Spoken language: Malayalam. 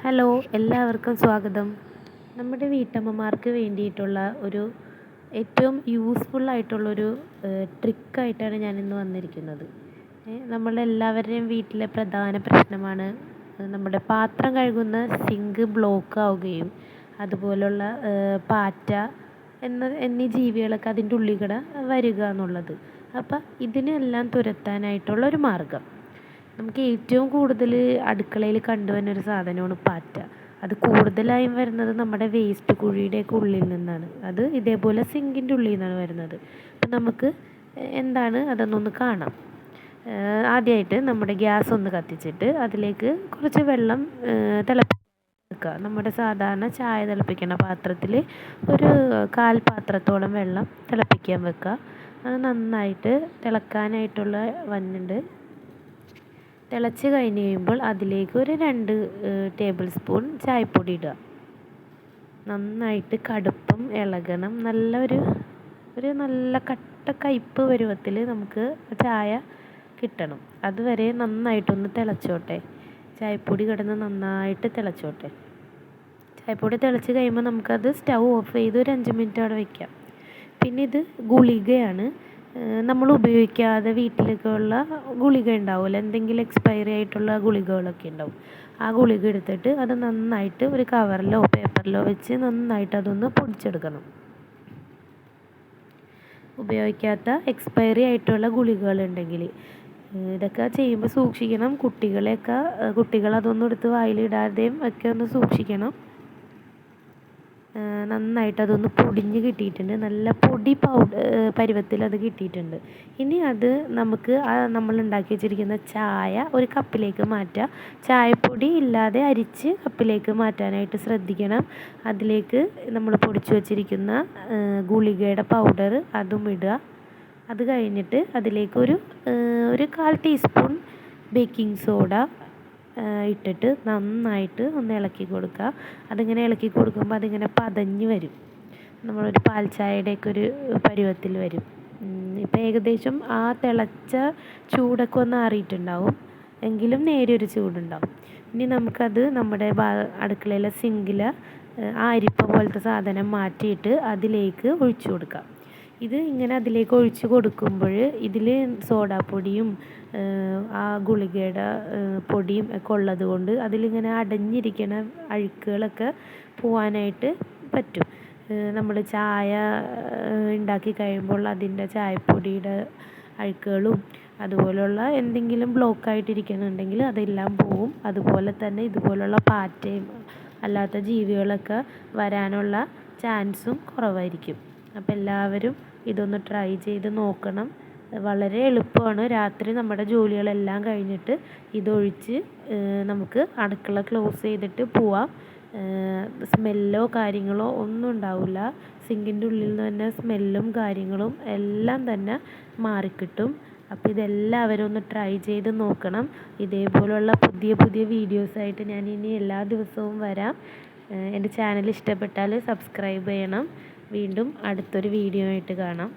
ഹലോ, എല്ലാവർക്കും സ്വാഗതം. നമ്മുടെ വീട്ടമ്മമാർക്ക് വേണ്ടിയിട്ടുള്ള ഒരു ഏറ്റവും യൂസ്ഫുള്ളായിട്ടുള്ളൊരു ട്രിക്കായിട്ടാണ് ഞാനിന്ന് വന്നിരിക്കുന്നത്. നമ്മളെല്ലാവരുടെയും വീട്ടിലെ പ്രധാന പ്രശ്നമാണ് നമ്മുടെ പാത്രം കഴുകുന്ന സിങ്ക് ബ്ലോക്ക് ആവുകയും അതുപോലുള്ള പാറ്റ എന്നീ ജീവികളൊക്കെ അതിൻ്റെ ഉള്ളിൽ കൂടെ വരിക എന്നുള്ളത്. അപ്പം ഇതിനെല്ലാം തുരത്താനായിട്ടുള്ള ഒരു മാർഗ്ഗം. നമുക്ക് ഏറ്റവും കൂടുതൽ അടുക്കളയിൽ കണ്ടുവരുന്ന ഒരു സാധനമാണ് പാറ്റ. അത് കൂടുതലായും വരുന്നത് നമ്മുടെ വേസ്റ്റ് കുഴിയുടെയൊക്കെ ഉള്ളിൽ നിന്നാണ്. അത് ഇതേപോലെ സിങ്കിൻ്റെ ഉള്ളിൽ നിന്നാണ് വരുന്നത്. അപ്പം നമുക്ക് എന്താണ് അതെന്നൊന്ന് കാണാം. ആദ്യമായിട്ട് നമ്മുടെ ഗ്യാസ് ഒന്ന് കത്തിച്ചിട്ട് അതിലേക്ക് കുറച്ച് വെള്ളം തിളപ്പിക്കുക. നമ്മുടെ സാധാരണ ചായ തിളപ്പിക്കുന്ന പാത്രത്തിൽ ഒരു 1/4 പാത്രത്തോളം വെള്ളം തിളപ്പിക്കാൻ വെക്കുക. അത് നന്നായിട്ട് തിളക്കാനായിട്ടുള്ള വന്നുണ്ട്. തിളച്ച് കഴിഞ്ഞ് കഴിയുമ്പോൾ അതിലേക്ക് ഒരു 2 ടേബിൾ സ്പൂൺ ചായപ്പൊടി ഇടുക. നന്നായിട്ട് കടുപ്പം ഇളകണം. നല്ല കട്ട കയ്പ്പ് പരുവത്തിൽ നമുക്ക് ചായ കിട്ടണം. അതുവരെ നന്നായിട്ടൊന്ന് തിളച്ചോട്ടെ. ചായപ്പൊടി കിടന്ന് നന്നായിട്ട് തിളച്ചോട്ടെ. ചായപ്പൊടി തിളച്ച് കഴിയുമ്പോൾ നമുക്കത് സ്റ്റൗ ഓഫ് ചെയ്ത് ഒരു 5 മിനിറ്റ് അവിടെ വയ്ക്കാം. പിന്നെ ഇത് ഗുളികയാണ്. നമ്മൾ ഉപയോഗിക്കാതെ വീട്ടിലൊക്കെ ഉള്ള ഗുളിക ഉണ്ടാവുമല്ലോ, എന്തെങ്കിലും എക്സ്പയറി ആയിട്ടുള്ള ഗുളികകളൊക്കെ ഉണ്ടാവും. ആ ഗുളിക എടുത്തിട്ട് അത് നന്നായിട്ട് ഒരു കവറിലോ പേപ്പറിലോ വെച്ച് നന്നായിട്ട് അതൊന്ന് പൊടിച്ചെടുക്കണം. ഉപയോഗിക്കാത്ത എക്സ്പയറി ആയിട്ടുള്ള ഗുളികകളുണ്ടെങ്കിൽ ഇതൊക്കെ ചെയ്യുമ്പോൾ സൂക്ഷിക്കണം. കുട്ടികൾ അതൊന്നും എടുത്ത് വായിലിടാതെയും ഒക്കെ ഒന്ന് സൂക്ഷിക്കണം. നന്നായിട്ട് അതൊന്ന് പൊടിഞ്ഞ് കിട്ടിയിട്ടുണ്ട്. നല്ല പൊടി പരുവത്തിൽ അത് കിട്ടിയിട്ടുണ്ട്. ഇനി അത് നമുക്ക് നമ്മൾ ഉണ്ടാക്കി വെച്ചിരിക്കുന്ന ചായ ഒരു കപ്പിലേക്ക് മാറ്റുക. ചായപ്പൊടി ഇല്ലാതെ അരിച്ച് കപ്പിലേക്ക് മാറ്റാനായിട്ട് ശ്രദ്ധിക്കണം. അതിലേക്ക് നമ്മൾ പൊടിച്ചു വെച്ചിരിക്കുന്ന ഗുളികയുടെ പൗഡർ അതും ഇടുക. അത് കഴിഞ്ഞിട്ട് അതിലേക്ക് ഒരു 1/4 ടീസ്പൂൺ ബേക്കിംഗ് സോഡ ഇട്ടിട്ട് നന്നായിട്ട് ഒന്ന് ഇളക്കി കൊടുക്കുക. അതിങ്ങനെ ഇളക്കി കൊടുക്കുമ്പോൾ അതിങ്ങനെ പതഞ്ഞ് വരും. നമ്മളൊരു പാൽ ചായയുടെയൊക്കെ ഒരു പരുവത്തിൽ വരും. ഇപ്പം ഏകദേശം ആ തിളച്ച ചൂടൊക്കെ ഒന്ന് ആറിയിട്ടുണ്ടാവും, എങ്കിലും നേരിയൊരു ചൂടുണ്ടാവും. ഇനി നമുക്കത് നമ്മുടെ അടുക്കളയിലെ സിങ്കിൽ ആ അരിപ്പ പോലത്തെ സാധനം മാറ്റിയിട്ട് അതിലേക്ക് ഒഴിച്ചു കൊടുക്കാം. ഇത് ഇങ്ങനെ അതിലേക്ക് ഒഴിച്ച് കൊടുക്കുമ്പോൾ ഇതിൽ സോഡാപ്പൊടിയും ആ ഗുളികയുടെ പൊടിയും ഒക്കെ ഉള്ളത് കൊണ്ട് അതിലിങ്ങനെ അടഞ്ഞിരിക്കുന്ന അഴുക്കുകളൊക്കെ പോവാനായിട്ട് പറ്റും. നമ്മൾ ചായ ഉണ്ടാക്കി കഴിയുമ്പോൾ അതിൻ്റെ ചായപ്പൊടിയുടെ അഴുക്കുകളും അതുപോലുള്ള എന്തെങ്കിലും ബ്ലോക്കായിട്ടിരിക്കുന്നുണ്ടെങ്കിൽ അതെല്ലാം പോവും. അതുപോലെ തന്നെ ഇതുപോലുള്ള പാറ്റയും അല്ലാത്ത ജീവികളൊക്കെ വരാനുള്ള ചാൻസും കുറവായിരിക്കും. അപ്പോൾ എല്ലാവരും ഇതൊന്ന് ട്രൈ ചെയ്ത് നോക്കണം. വളരെ എളുപ്പമാണ്. രാത്രി നമ്മുടെ ജോലികളെല്ലാം കഴിഞ്ഞിട്ട് ഇതൊഴിച്ച് നമുക്ക് അടുക്കള ക്ലോസ് ചെയ്തിട്ട് പോവാം. സ്മെല്ലോ കാര്യങ്ങളോ ഒന്നും ഉണ്ടാവില്ല. സിങ്കിൻ്റെ ഉള്ളിൽ നിന്ന് തന്നെ സ്മെല്ലും കാര്യങ്ങളും എല്ലാം തന്നെ മാറിക്കിട്ടും. അപ്പോൾ ഇതെല്ലാവരും ഒന്ന് ട്രൈ ചെയ്ത് നോക്കണം. ഇതേപോലുള്ള പുതിയ പുതിയ വീഡിയോസായിട്ട് ഞാൻ ഇനി എല്ലാ ദിവസവും വരാം. എൻ്റെ ചാനൽ ഇഷ്ടപ്പെട്ടാൽ സബ്സ്ക്രൈബ് ചെയ്യണം. വീണ്ടും അടുത്തൊരു വീഡിയോ ആയിട്ട് കാണാം.